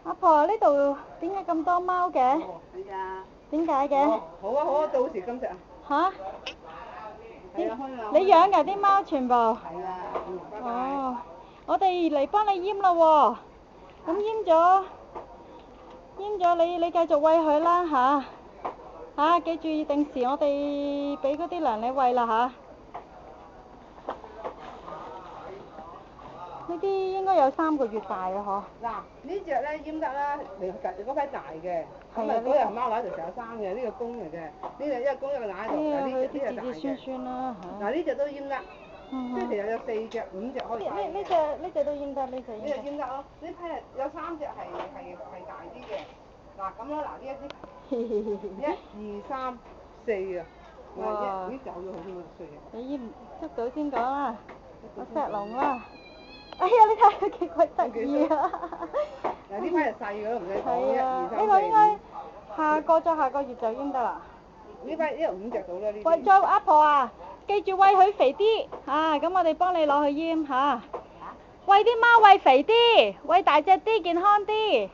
阿婆，呢度點解咁多貓嘅？係啊。點解嘅？好啊好啊，到時咁食啊。嚇？係啊，開啊。你養㗎啲貓全部？係啊，拜拜。哦，我哋嚟幫你閹啦喎。咁閹咗你繼續餵佢啦嚇。記住定時我哋俾嗰啲糧你餵啦嚇。呢啲應該有3個月大啊嗬。嗱，呢只咧閹得啦，嗰批大嘅，咁啊嗰隻貓乸就成日生嘅，呢個公嚟嘅，呢隻一個公一個乸喺度，嗱呢隻大嘅。子孫啦嚇。嗱呢隻都閹得，即係其實有4隻、5隻可以。呢隻都閹得，呢隻閹得咯，呢批有3隻係大啲嘅。嗱咁啦，嗱呢一啲，1、2、3、4啊，哇！已經走咗好多歲嘅。你捉到先講啦，我石龍啦。哎呀，你睇佢幾鬼得意啊！嗱呢批係細嘅都唔使講，1、2、3、4。呢個應該下個月就閹得啦。呢批5隻到啦呢啲。喂，再阿婆啊，記住餵佢肥啲咁我哋幫你攞去閹餵啲貓餵肥啲，餵大隻啲，健康啲